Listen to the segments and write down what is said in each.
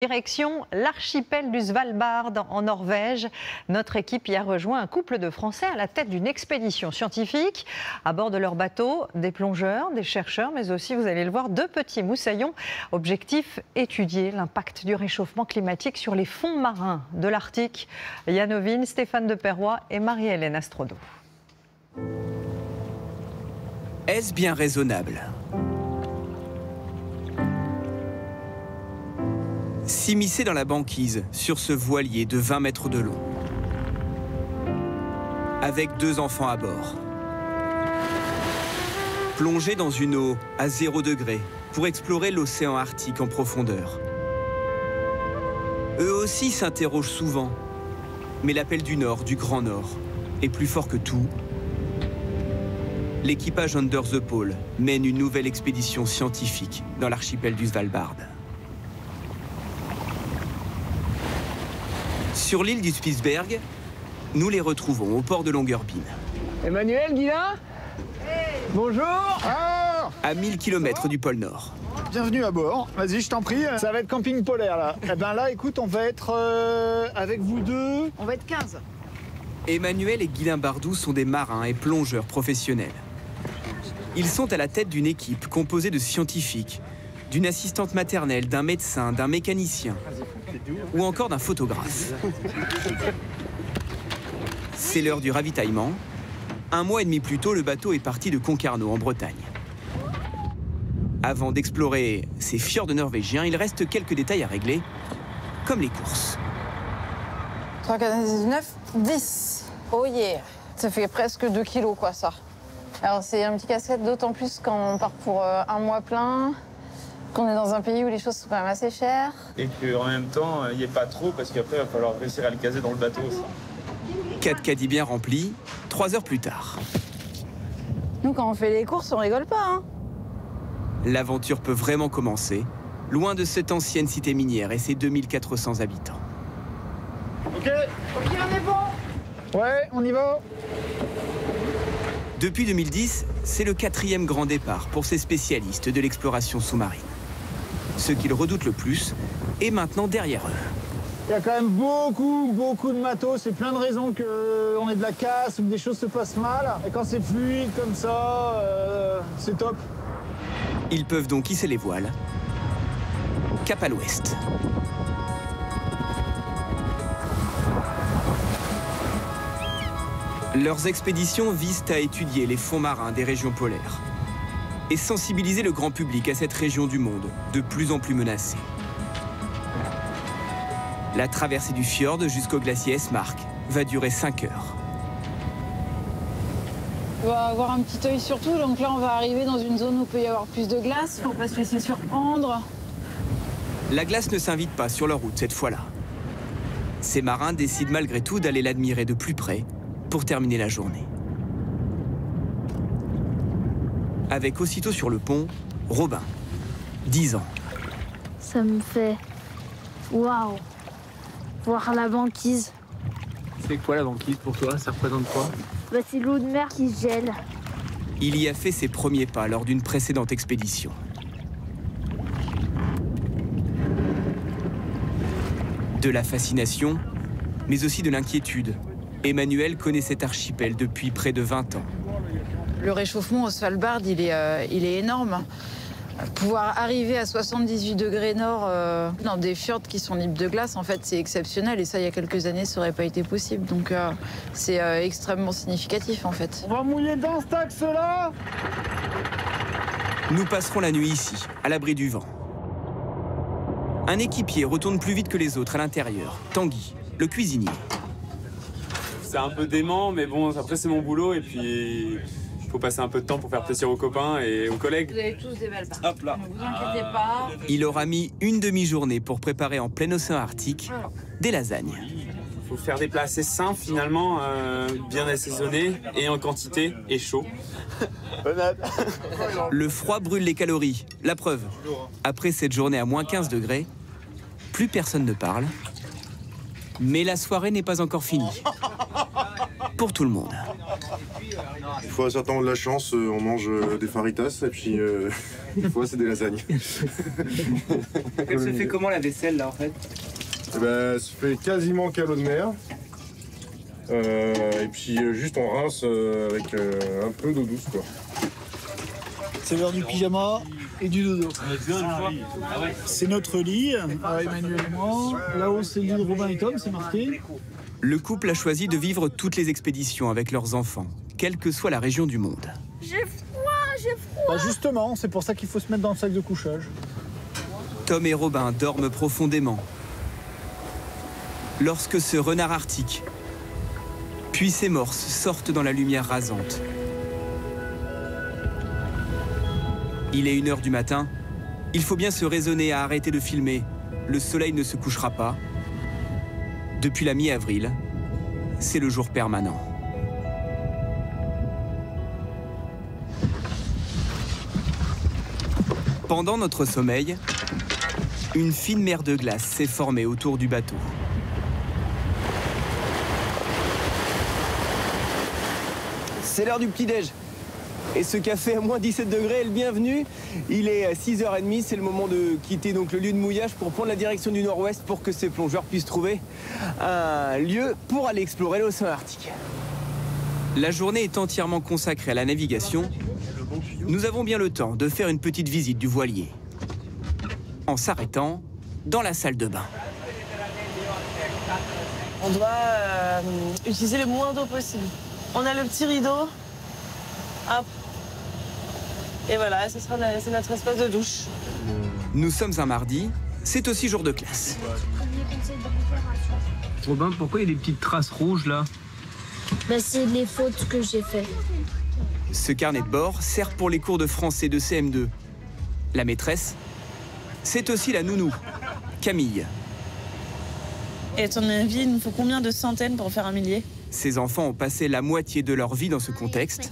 Direction l'archipel du Svalbard en Norvège. Notre équipe y a rejoint un couple de Français à la tête d'une expédition scientifique. À bord de leur bateau, des plongeurs, des chercheurs, mais aussi, vous allez le voir, deux petits moussaillons. Objectif, étudier l'impact du réchauffement climatique sur les fonds marins de l'Arctique. Yann Ovin, Stéphane Deperroy et Marie-Hélène Astrodo. Est-ce bien raisonnable ? S'immiscer dans la banquise sur ce voilier de 20 mètres de long, avec deux enfants à bord. Plonger dans une eau à 0 degré pour explorer l'océan Arctique en profondeur. Eux aussi s'interrogent souvent, mais l'appel du Nord, du Grand Nord, est plus fort que tout. L'équipage Under the Pole mène une nouvelle expédition scientifique dans l'archipel du Svalbard. Sur l'île du Spitsberg, nous les retrouvons au port de Longyearbyen. Emmanuel, Guilain, hey. Bonjour. À 1000 km du pôle Nord. Bienvenue à bord. Vas-y, je t'en prie. Ça va être camping polaire, là. Eh ben là, écoute, on va être avec vous deux. On va être 15. Emmanuel et Guilain Bardou sont des marins et plongeurs professionnels. Ils sont à la tête d'une équipe composée de scientifiques, d'une assistante maternelle, d'un médecin, d'un mécanicien ou encore d'un photographe. C'est l'heure du ravitaillement. Un mois et demi plus tôt, le bateau est parti de Concarneau, en Bretagne. Avant d'explorer ces fjords norvégiens, il reste quelques détails à régler, comme les courses. 3, 4, 19, 10. Oh yeah. Ça fait presque 2 kilos, quoi, ça. Alors, c'est un petit casse-tête, d'autant plus quand on part pour un mois plein, qu'on est dans un pays où les choses sont quand même assez chères. Et qu'en même temps, il n'y ait pas trop, parce qu'après, il va falloir réussir à le caser dans le bateau aussi. 4 caddies bien remplis, 3 heures plus tard. Nous, quand on fait les courses, on rigole pas, hein. L'aventure peut vraiment commencer, loin de cette ancienne cité minière et ses 2400 habitants. Ok, on est bon. ouais, on y va. Depuis 2010, c'est le 4e grand départ pour ces spécialistes de l'exploration sous-marine. Ce qu'ils redoutent le plus est maintenant derrière eux. Il y a quand même beaucoup de matos. C'est plein de raisons qu'on ait de la casse ou que des choses se passent mal. Et quand c'est fluide comme ça, c'est top. Ils peuvent donc hisser les voiles. Cap à l'ouest. Leurs expéditions visent à étudier les fonds marins des régions polaires et sensibiliser le grand public à cette région du monde de plus en plus menacée. La traversée du fjord jusqu'au glacier Esmark va durer 5 heures. On va avoir un petit œil sur tout, donc là on va arriver dans une zone où il peut y avoir plus de glace, faut pas se laisser surprendre. La glace ne s'invite pas sur leur route cette fois-là. Ces marins décident malgré tout d'aller l'admirer de plus près pour terminer la journée. Avec aussitôt sur le pont, Robin, 10 ans. Ça me fait waouh, voir la banquise. C'est quoi la banquise pour toi? Ça représente quoi? Bah, c'est l'eau de mer qui gèle. Il y a fait ses premiers pas lors d'une précédente expédition. De la fascination, mais aussi de l'inquiétude. Emmanuel connaît cet archipel depuis près de 20 ans. Le réchauffement au Svalbard, il est énorme. Pouvoir arriver à 78 degrés nord dans des fjords qui sont libres de glace, en fait, c'est exceptionnel. Et ça, il y a quelques années, ça n'aurait pas été possible. Donc, c'est extrêmement significatif, en fait. On va mouiller dans cet axe-là. Nous passerons la nuit ici, à l'abri du vent. Un équipier retourne plus vite que les autres à l'intérieur. Tanguy, le cuisinier. C'est un peu dément, mais bon, après, c'est mon boulot. Et puis, il faut passer un peu de temps pour faire plaisir aux copains et aux collègues. Vous avez tous des belles parties. Hop là. Ne vous inquiétez pas. Il aura mis une demi-journée pour préparer en plein océan Arctique des lasagnes. Il faut faire des plats assez simples, finalement, bien assaisonnés et en quantité et chaud. Le froid brûle les calories, la preuve. Après cette journée à moins 15 degrés, plus personne ne parle. Mais la soirée n'est pas encore finie. Pour tout le monde. Des fois, certains ont de la chance, on mange des faritas et puis des fois, c'est des lasagnes. Elle se fait comment la vaisselle là en fait? Eh ben, elle se fait quasiment qu'à l'eau de mer. Et puis juste on rince avec un peu d'eau douce quoi. C'est l'heure du pyjama et du dodo. C'est notre lit, Emmanuel et moi. Là-haut, c'est le lit de Robin et Tom, c'est marqué. Le couple a choisi de vivre toutes les expéditions avec leurs enfants, quelle que soit la région du monde. J'ai froid. Bah justement, c'est pour ça qu'il faut se mettre dans le sac de couchage. Tom et Robin dorment profondément. Lorsque ce renard arctique, puis ses morses sortent dans la lumière rasante. Il est 1h du matin. Il faut bien se raisonner à arrêter de filmer. Le soleil ne se couchera pas. Depuis la mi-avril, c'est le jour permanent. Pendant notre sommeil, une fine mer de glace s'est formée autour du bateau. C'est l'heure du petit-déj. Et ce café à moins 17 degrés est le bienvenu. Il est 6h30, c'est le moment de quitter donc le lieu de mouillage pour prendre la direction du nord-ouest pour que ces plongeurs puissent trouver un lieu pour aller explorer l'océan Arctique. La journée est entièrement consacrée à la navigation. Nous avons bien le temps de faire une petite visite du voilier, en s'arrêtant dans la salle de bain. On doit utiliser le moins d'eau possible. On a le petit rideau. Hop. Et voilà, c'est notre espace de douche. Nous sommes un mardi, c'est aussi jour de classe. Robin, pourquoi il y a des petites traces rouges là? Bah, c'est les fautes que j'ai faites. Ce carnet de bord sert pour les cours de français de CM2. La maîtresse, c'est aussi la nounou, Camille. Et à ton avis, il nous faut combien de centaines pour faire un millier? Ces enfants ont passé la moitié de leur vie dans ce contexte.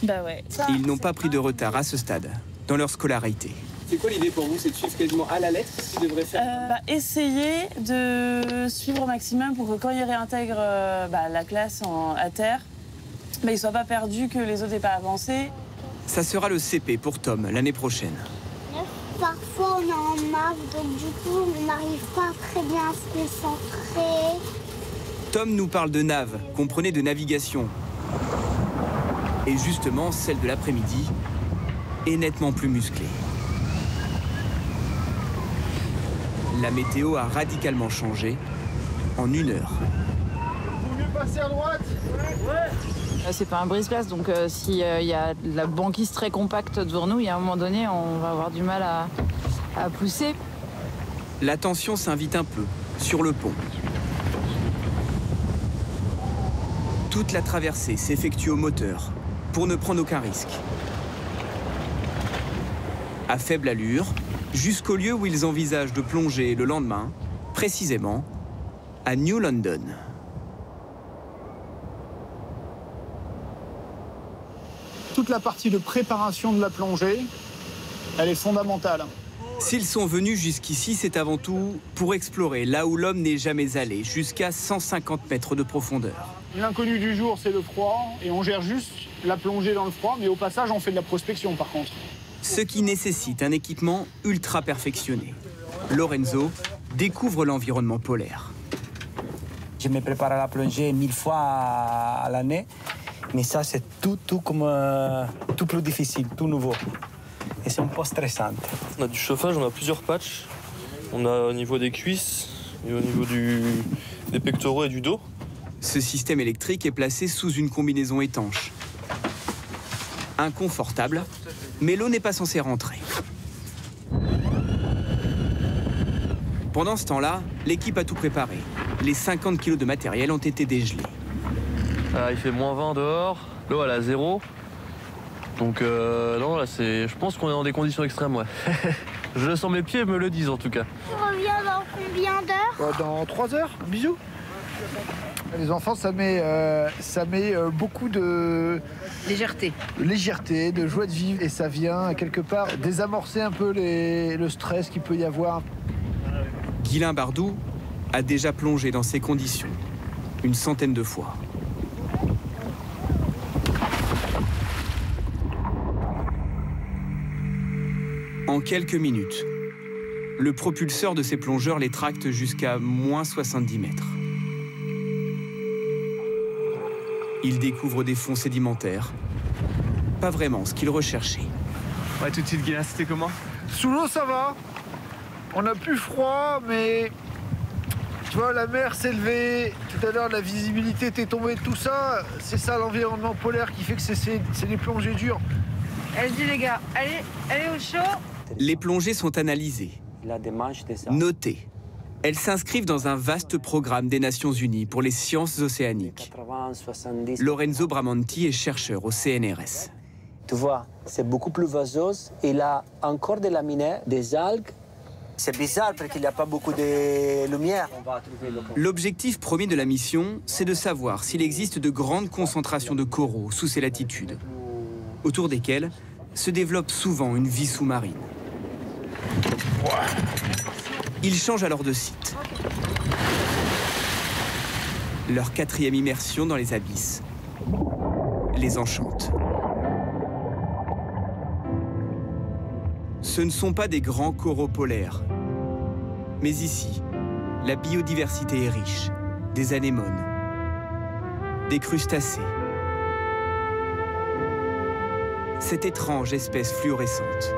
Bah ouais. Ils n'ont pas pris de retard à ce stade dans leur scolarité. C'est quoi l'idée pour vous? C'est de suivre quasiment à la lettre ce qu'ils devraient faire? Essayer de suivre au maximum pour que quand ils réintègrent la classe à terre, ils ne soient pas perdus, que les autres n'aient pas avancé. Ça sera le CP pour Tom l'année prochaine. Parfois, on est en marge, donc du coup, on n'arrive pas très bien à se concentrer. Tom nous parle de nav, comprenez de navigation. Et justement, celle de l'après-midi est nettement plus musclée. La météo a radicalement changé en 1 heure. Vaut mieux passer à droite. C'est pas un brise-glace, donc s'il y a de la banquise très compacte devant nous, il y a un moment donné, on va avoir du mal à pousser. La tension s'invite un peu sur le pont. Toute la traversée s'effectue au moteur pour ne prendre aucun risque. À faible allure, jusqu'au lieu où ils envisagent de plonger le lendemain, précisément à New London. Toute la partie de préparation de la plongée, elle est fondamentale. S'ils sont venus jusqu'ici, c'est avant tout pour explorer là où l'homme n'est jamais allé, jusqu'à 150 mètres de profondeur. L'inconnu du jour, c'est le froid, et on gère juste la plongée dans le froid, mais au passage, on fait de la prospection par contre. Ce qui nécessite un équipement ultra perfectionné. Lorenzo découvre l'environnement polaire. Je me prépare à la plongée 1000 fois à l'année, mais ça, c'est tout comme tout plus difficile, tout nouveau. Et c'est un peu stressant. On a du chauffage, on a plusieurs patchs. On a au niveau des cuisses et au niveau des pectoraux et du dos. Ce système électrique est placé sous une combinaison étanche. Inconfortable, mais l'eau n'est pas censée rentrer. Pendant ce temps-là, l'équipe a tout préparé. Les 50 kilos de matériel ont été dégelés. Il fait -20 dehors, l'eau elle a 0. Donc non, là je pense qu'on est dans des conditions extrêmes, ouais. Je le sens, mes pieds me le disent en tout cas. Tu reviens dans combien d'heures? Dans 3 heures, bisous. Les enfants, ça met beaucoup de légèreté, de joie de vivre, et ça vient quelque part désamorcer un peu le stress qu'il peut y avoir. Guylain Bardou a déjà plongé dans ces conditions une 100aine de fois. En quelques minutes, le propulseur de ces plongeurs les tracte jusqu'à moins 70 mètres. Ils découvrent des fonds sédimentaires. Pas vraiment ce qu'ils recherchaient. Ouais, tout de suite, Guilain, c'était comment? Sous l'eau, ça va. On n'a plus froid, mais tu vois, la mer s'est levée. Tout à l'heure, la visibilité était tombée. Tout ça, c'est ça l'environnement polaire qui fait que c'est des plongées dures. Allez-y les gars, allez au chaud. Les plongées sont analysées, notées. Elles s'inscrivent dans un vaste programme des Nations Unies pour les sciences océaniques. Lorenzo Bramanti est chercheur au CNRS. Tu vois, c'est beaucoup plus vaseux. Il a encore de laminaires, des algues. C'est bizarre parce qu'il n'y a pas beaucoup de lumière. L'objectif premier de la mission, c'est de savoir s'il existe de grandes concentrations de coraux sous ces latitudes, autour desquels se développe souvent une vie sous-marine. Ils changent alors de site. Leur 4e immersion dans les abysses les enchante. Ce ne sont pas des grands coraux polaires. Mais ici, la biodiversité est riche. Des anémones, des crustacés. Cette étrange espèce fluorescente.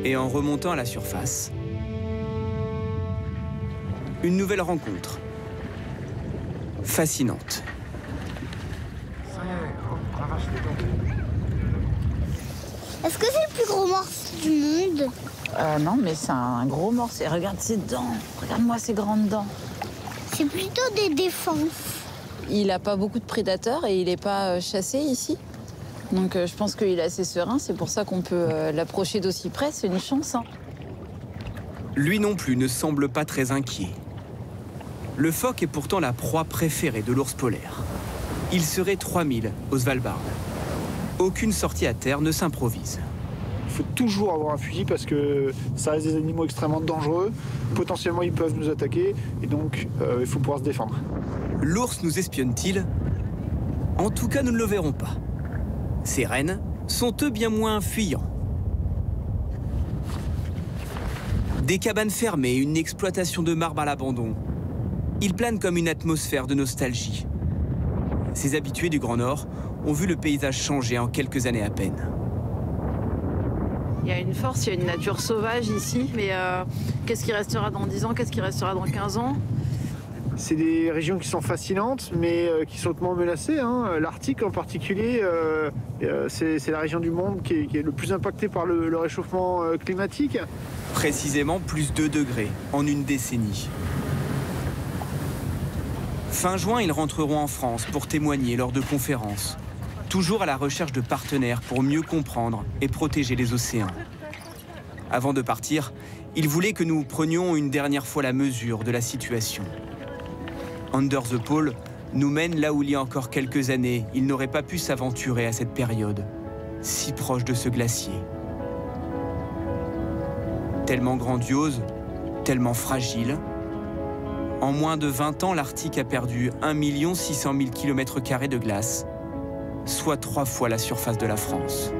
Et en remontant à la surface, une nouvelle rencontre. Fascinante. Est-ce que c'est le plus gros morse du monde? Non, mais c'est un gros morse. Et regarde ses dents. Regarde-moi ses grandes dents. C'est plutôt des défenses. Il n'a pas beaucoup de prédateurs et il n'est pas chassé ici. Donc je pense qu'il est assez serein. C'est pour ça qu'on peut l'approcher d'aussi près. C'est une chance. Hein. Lui non plus ne semble pas très inquiet. Le phoque est pourtant la proie préférée de l'ours polaire. Il serait 3000 au Svalbard. Aucune sortie à terre ne s'improvise. Il faut toujours avoir un fusil parce que ça reste des animaux extrêmement dangereux. Potentiellement, ils peuvent nous attaquer et donc il faut pouvoir se défendre. L'ours nous espionne-t-il? En tout cas, nous ne le verrons pas. Ces rennes sont eux bien moins fuyants. Des cabanes fermées, une exploitation de marbre à l'abandon. Ils planent comme une atmosphère de nostalgie. Ces habitués du Grand Nord ont vu le paysage changer en quelques années à peine. Il y a une force, il y a une nature sauvage ici, mais qu'est-ce qui restera dans 10 ans, qu'est-ce qui restera dans 15 ans? C'est des régions qui sont fascinantes, mais qui sont hautement menacées. Hein. L'Arctique en particulier, c'est la région du monde qui est le plus impactée par le réchauffement climatique. Précisément plus 2 degrés en une décennie. Fin juin, ils rentreront en France pour témoigner lors de conférences. Toujours à la recherche de partenaires pour mieux comprendre et protéger les océans. Avant de partir, ils voulaient que nous prenions une dernière fois la mesure de la situation. Under the Pole nous mène là où il y a encore quelques années, ils n'auraient pas pu s'aventurer à cette période, si proche de ce glacier. Tellement grandiose, tellement fragile. En moins de 20 ans, l'Arctique a perdu 1 600 000 km² de glace, soit 3 fois la surface de la France.